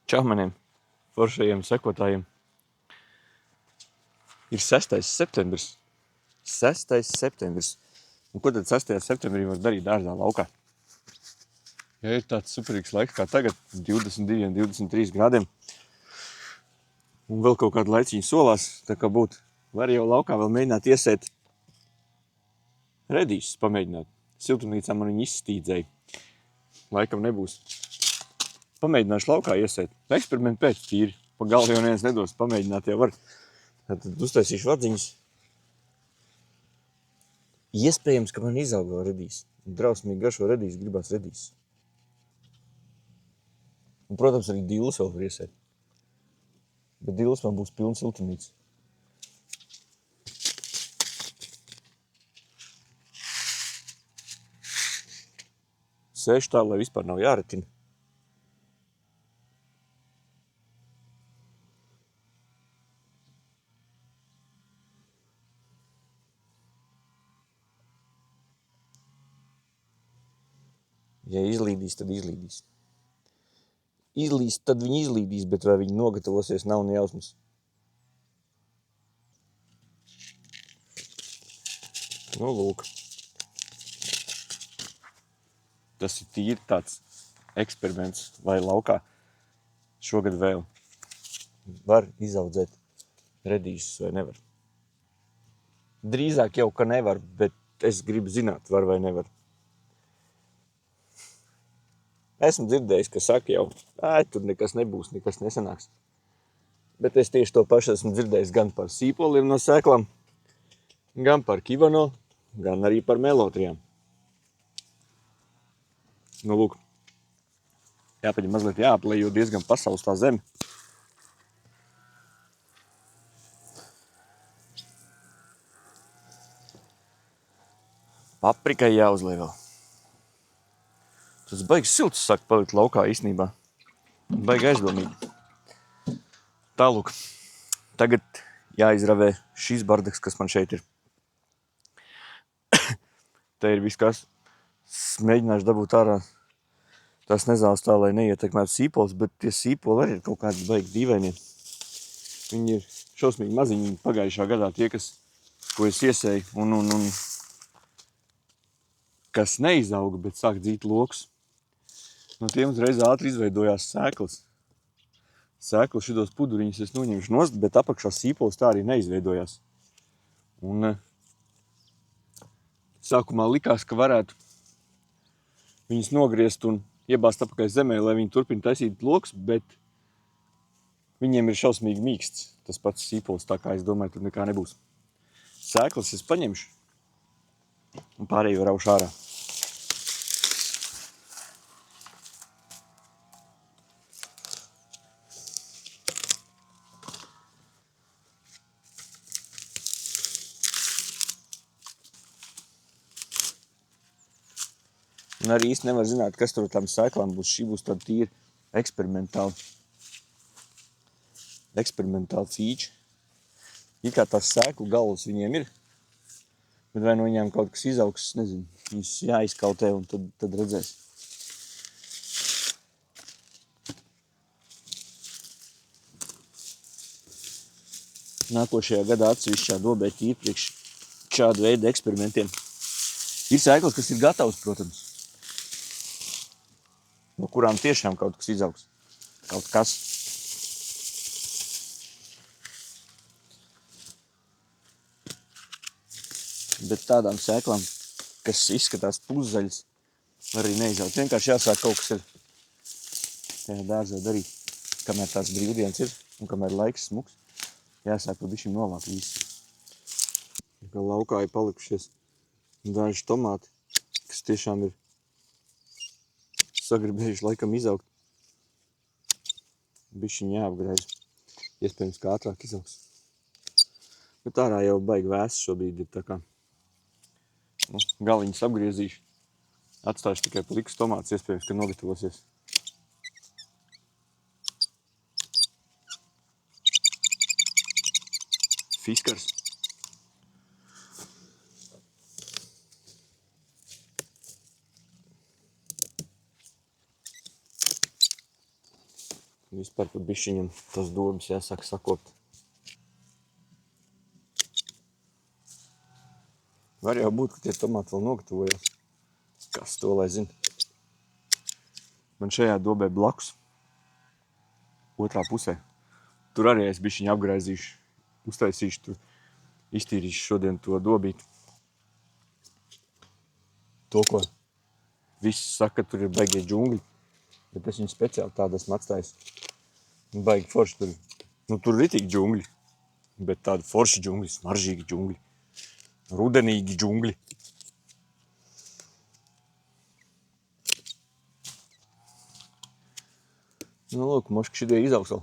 Čau maniem foršajiem sekotājiem. Ir 6. septembris. 6. septembris. Un ko tad 6. septembrī var darīt dārzā laukā? Ja ir tāds superīgs laiks kā tagad, 22, 23 grādiem, un vēl kaut kādu laiciņu solās, tā kā būtu, var jau laukā vēl mēģināt iesēt redīšus pamēģināt. Siltumnīcā man viņi izstīdzēja. Laikam nebūs. Pamēģināšu laukā iesēt. Eksperimentu pēc tīri. Pa galvu jau neviens nedos. Pamēģināt jau var. Tad uztaisīšu vadziņas. Iespējams, ka man izaug vēl redīs. Drausmīgi garšo redīs, gribās redīs. Un, protams, arī dīlus vēl var iesēt. Bet dīlus man būs pilna siltumnīca. Sēšu tā, lai vispār nav jāretina. Ja izlīdīs, tad izlīdīs. Izlīst, tad viņi izlīdīs, bet vai viņi nogatavosies, nav nejausmas. Nu, lūk. Tas ir tīri tāds eksperiments, vai laukā šogad vēl var izaudzēt redīšus vai nevar. Drīzāk jau, ka nevar, bet es gribu zināt, var vai nevar. Esmu dzirdējis, ka saka jau, tur nekas nebūs, nekas nesanāks. Bet es tieši to pašu esmu dzirdējis gan par sīpoliem no sēklām, gan par kivano, gan arī par melotrijām. Nu, lūk, jāpaņem mazliet jāaplē, jo diezgan pasaustā zeme. Paprikai jāuzliek vēl. Tas baigs silts sāk palikt laukā īstenībā. Baigi aizdomīgi. Tālūk, tagad jāizravē šīs bardaks, kas man šeit ir. Te ir viss kas. Mēģināšu dabūt ārā tās nezāles tā, lai neietekmētu sīpols, bet tie sīpoli arī ir kaut kādi baigi dīvainie. Viņi ir šausmīgi maziņi pagājušā gadā tie, ko es iesēju un kas neizauga, bet sāk dzīt lokus. No tiem uzreiz ātri izveidojās sēklas. Sēklas šitos puduriņus es noņemšu nost, bet apakšā sīpols tā arī neizveidojās. Un sākumā likās, ka varētu viņus nogriezt un iebāzt apakaļ zemē, lai viņi turpina taisīt lokus, bet viņiem ir šausmīgi mīksts tas pats sīpols, tā kā es domāju, tur nekā nebūs. Sēklas es paņemšu un pārējo raušu ārā. Un arī īsti nevar zināt, kas tur tām sēklām būs. Šī būs tāda tīri eksperimentāla fīča. Ir kā tās sēklu galvas viņiem ir, bet vai no viņām kaut kas izaugs, nezinu. Viņas jāizkautē un tad redzēs. Nākošajā gadā atsevišķā dobē tīri priekš šādu veidu eksperimentiem. Ir sēklas, kas ir gatavas, protams, no kurām tiešām kaut kas izaugs. Kaut kas. Bet tādām sēklām, kas izskatās puszaļas, arī neizaugt. Vienkārši jāsāk kaut kas ir tajā dārzā darīt, kamēr tās brīvdienas ir un kamēr laiks smuks. Jāsāk pa bišķim novākt visu. Kā laukā ir palikušies daži tomāti, kas tiešām ir sagribējuši laikam izaugt. Bišķiņ jāapgraiž. Iespējams, kā ātrāk izaugs. Bet ārā jau baigi vēss šobrīd ir tā kā. Galiņus apgriezīšu. Atstāšu tikai plikus tomātus, iespējams, ka nogatavosies. Fiskars. Vispār pa bišķiņam tas dobas jāsāk sakopt. Var jau būt, ka tie tomāti vēl nogatavojās. Kas to lai zina? Man šajā dobē blakus, otrā pusē. Tur arī es bišķiņu apgraizīšu, uztaisīšu tur, iztīrīšu šodien to dobīti. To, ko visi saka, ka tur ir baigie džungļi, bet es viņu speciāli tādu esmu atstājis. Baigi forši tur. Nu, tur ir tik džungļi, bet tādi forši džungļi, smaržīgi džungļi, rudenīgi džungļi. Nu, lūk, moški šitie izaugs vēl.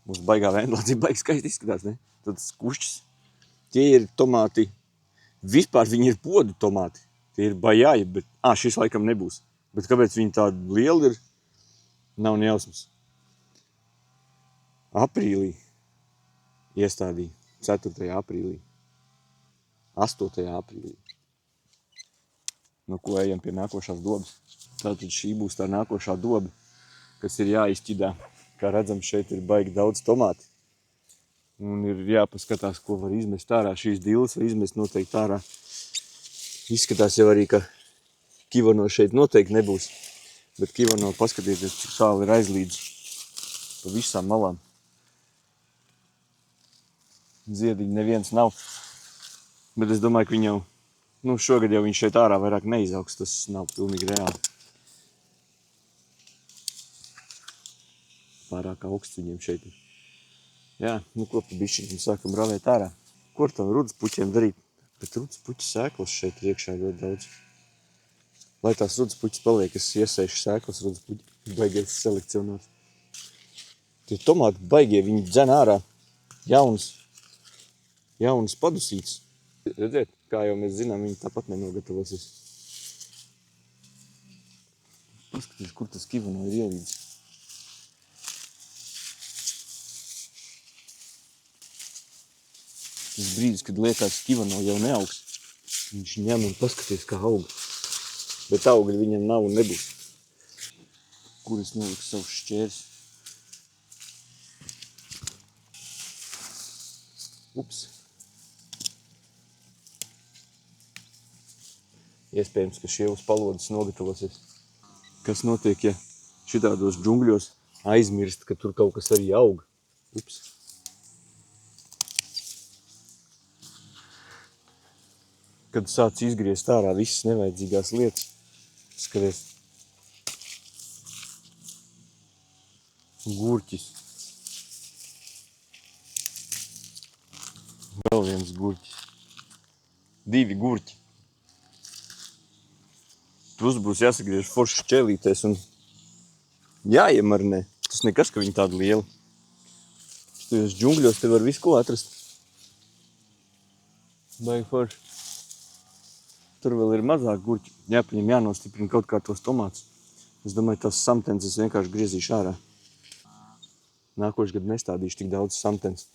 Mums baigā vēndlādzība baigi skaisti izskatās, ne? Tad skušķis. Tie ir tomāti. Vispār viņi ir podu tomāti. Tie ir bajāji, bet... šis laikam nebūs. Bet kāpēc viņi tādi lieli ir? Nav ne jausmas. Aprīlī iestādīja. 4. aprīlī. 8. aprīlī. Nu, ko ejam pie nākošās dobas. Tātad šī būs tā nākošā doba, kas ir jāizķidā. Kā redzam, šeit ir baigi daudz tomāti. Un ir jāpaskatās, ko var izmest ārā. Šīs dilas var izmest noteikti ārā. Izskatās jau arī, ka kivano šeit noteikti nebūs. Bet kivano paskatieties, cik sāli ir aizlīdz pa visām malām. Ziediņi neviens nav. Bet es domāju, ka viņi jau, šogad jau viņš šeit ārā vairāk neizaugs. Tas nav pilnīgi reāli. Pārāk augsts viņiem šeit ir. Jā, ko pa bišķiņam sākam ravēt ārā. Ko ar tam rudas puķiem darīt? Bet rudas puķi sēklas šeit ir iekšā ļoti daudz. Lai tās rudas puķis paliek, es iesēšu sēklas rudas puķi. Baigies selekcionāt. Tie tomāti baigie, viņi dzen ārā jaunas padusītes. Redziet, kā jau mēs zinām, viņi tāpat nenogatavosies. Paskatīs, kur tas kivano ir ielīdz. Tas brīdis, kad liekas, kivano jau neaugs, viņš ņem un paskaties, kā aug. Bet augļi viņam nav un nebūs. Kur es noliku savus šķērs? Ups. Iespējams, ka šie uz palodas nogatavosies. Kas notiek, ja šitādos džungļos aizmirst, ka tur kaut kas arī aug? Ups. Kad sāc izgriezt ārā visas nevajadzīgās lietas, skaties. Gurķis. Vēl viens gurķis. 2 gurķi. Plus būs jāsagriež foršas ķēlītēs un jāiemarnē. Tas nekas, ka viņi tādi lieli. Štajos džungļos te var visu ko atrast. Baigi forši. Tur vēl ir mazāk gurķi. Jāpaņem jānostiprina kaut kā tos tomātus. Es domāju, tās samtences vienkārši griezīšu ārā. Nākošu gadu nestādīšu tik daudz samtens.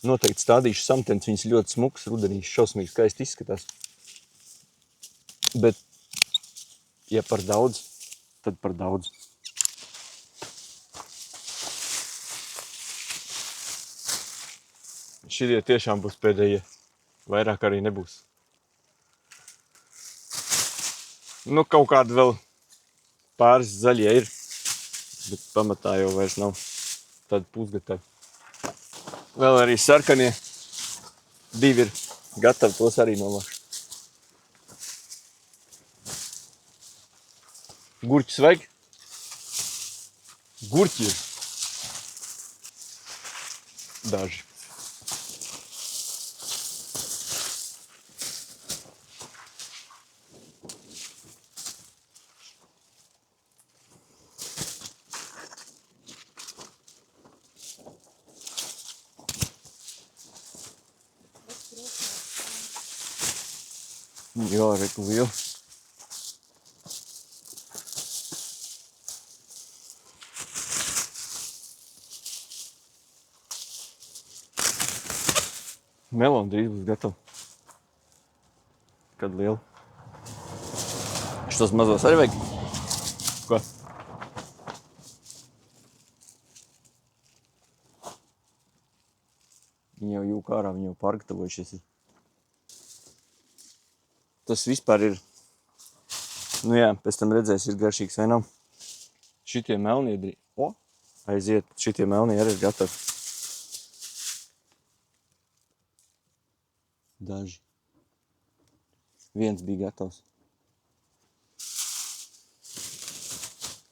Noteikti stādīšu samtens, viņas ļoti smukas, rudenīs šausmīgi skaisti izskatās. Bet, ja par daudz, tad par daudz. Šitie tiešām būs pēdējie. Vairāk arī nebūs. Kaut kādi vēl pāris zaļie ir, bet pamatā jau vairs nav tādi pusgatavi. Vēl arī sarkanie 2 ir gatavi, tos arī novākšu. Gurķis vajag? Gurķi ir. Daži. Jā, reku liela. Melona drīz būs gatava. Kad liela. Šitos mazos arī vajag? Ko? Viņi jau jūk ārā, viņi jau pārgatavojušies ir. Tas vispār ir, nu jā, pēc tam redzēs, ir garšīgs vai nav. Šitie melnie aiziet, šitie melnie arī ir gatavi. Daži. Viens bija gatavs.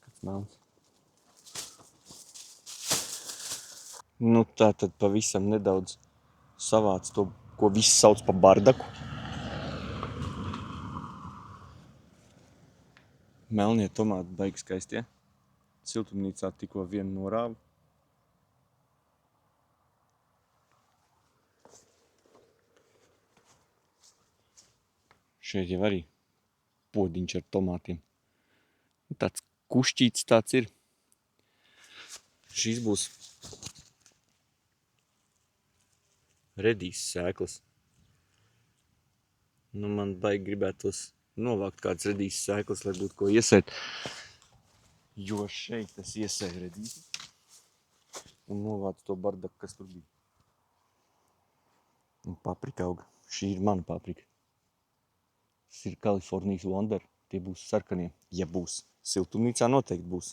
Kāds melns. Nu tā tad pavisam nedaudz savāc to, ko viss sauc pa bardaku. Melnie tomāti baigi skaistie. Siltumnīcā tikko vienu norāvu. Šeit jau arī podiņš ar tomātiem. Tāds kušķīts tāds ir. Šīs būs redīs sēklas. Nu, man baigi gribētos novākt kāds redīs sēklas, lai būtu ko iesēt. Jo šeit es iesēju redīsi un novācu to bardaku, kas tur bija. Un paprika auga. Šī ir mana paprika. Tas ir Kalifornijas Wonder. Tie būs sarkanie. Ja būs. Siltumnīcā noteikti būs.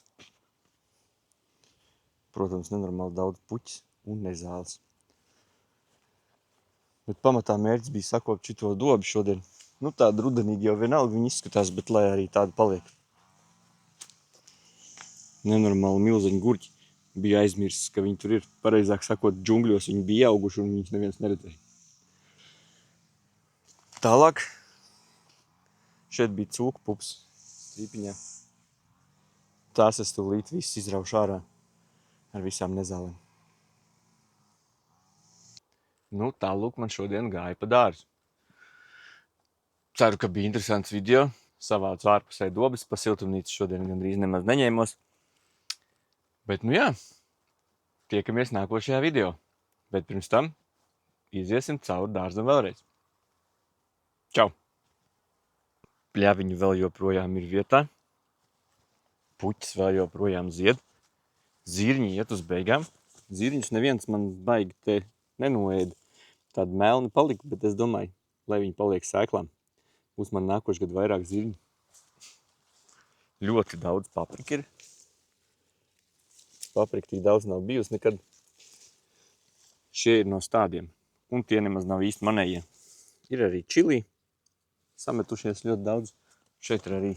Protams, nenormāli daudz puķis un nezāles. Bet pamatā mērķis bija sakopt šito dobu šodien. Nu tāda rudenīgi jau vienalga viņi izskatās, bet lai arī tāda paliek. Nenormāli milzeņi gurķi. Bija aizmirsis, ka viņi tur ir. Pareizāk sakot, džungļos viņi bija auguši un viņus neviens neredzēja. Tālāk. Šeit bija cūku pups strīpiņā. Tās es tūlīt viss izraušu ārā ar visām nezālēm. Nu, tālūk man šodien gāja pa dārzu. Ceru, ka bija interesants video. Savācu ārpusē dobas, pa siltumnīcu šodien gandrīz nemaz neņēmos. Bet nu jā, tiekamies nākošajā video. Bet pirms tam iziesim cauri dārzam vēlreiz. Čau! Pļaviņi vēl joprojām ir vietā. Puķis vēl joprojām zied. Zirņi iet uz beigām. Zirņus neviens man baigi te nenoēda. Tādi melni palika, bet es domāju, lai viņi paliek sēklām. Būs man nākošais gadu vairāk zirņu. Ļoti daudz paprika ir. Paprika tik daudz nav bijusi nekad. Šie ir no stādiem. Un tie nemaz nav īsti manējie. Ir arī čili. Sametušies ļoti daudz. Šeit ir arī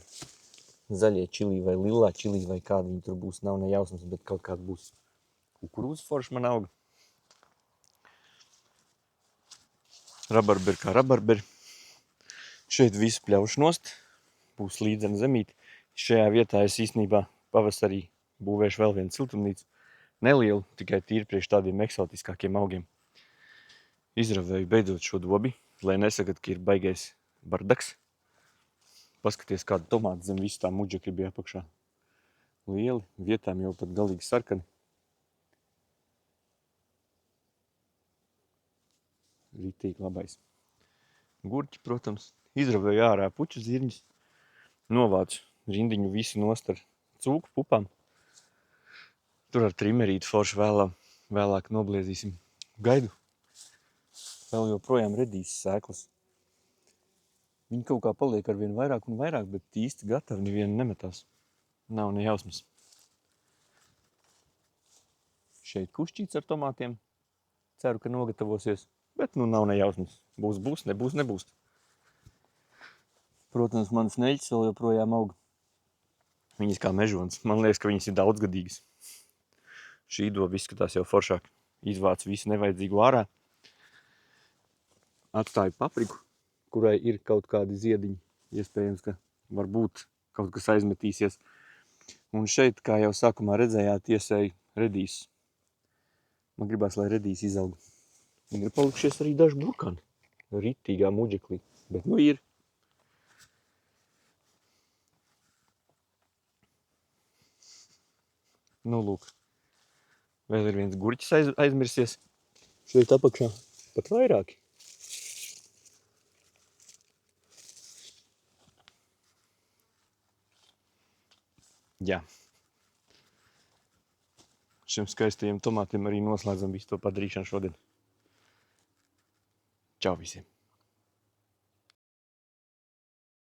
zaļie čili vai lilā čili vai kādi viņi tur būs. Nav ne jausmas, bet kaut kāda būs. Kukurūza forši man auga. Rabarberi kā rabarberi. Šeit visu pļaušu nost. Būs līdzena zemīte. Šajā vietā es īstenībā pavasarī būvēšu vēl vienu siltumnīcu. Nelielu, tikai tīri priekš tādiem eksotiskākiem augiem. Izravēju beidzot šo dobi, lai nesagad, ka ir baigais bardaks. Paskaties, kāda tomāta zem visu tā muģekļi bija apakšā. Lieli, vietām jau pat galīgi sarkani. Ritīgi labais. Gurķi, protams, izravēju ārā puķu zirņus. Novācu rindiņu visu nost ar cūku pupām. Tur ar trimerīti forši vēlāk nobliezīsim. Gaidu. Vēl joprojām redīs sēklas. Viņi kaut kā paliek ar vien vairāk un vairāk, bet īsti gatavi nevienu nemetās. Nav ne jausmas. Šeit kušķīts ar tomātiem. Ceru, ka nogatavosies. Bet nu nav ne jausmas. Būs, nebūs. Protams, manas neļķis vēl joprojām aug. Viņas kā mežons. Man liekas, ka viņas ir daudzgadīgas. Šī doba izskatās jau foršāk. Izvācu visu nevajadzīgu ārā. Atstāju papriku, kurai ir kaut kādi ziediņi. Iespējams, ka varbūt kaut kas aizmetīsies. Un šeit, kā jau sākumā redzējāt, iesēju redīsus. Man gribās, lai redīs izaug. Un ir palikšies arī daži burkani. Ritīgā muģeklī. Bet nu ir. Nu lūk. Vēl ir viens gurķis aizmirsies. Šeit apakšā pat vairāki. Jā. Šiem skaistajiem tomātiem arī noslēdzam visu to padarīšanu šodien. Čau visiem!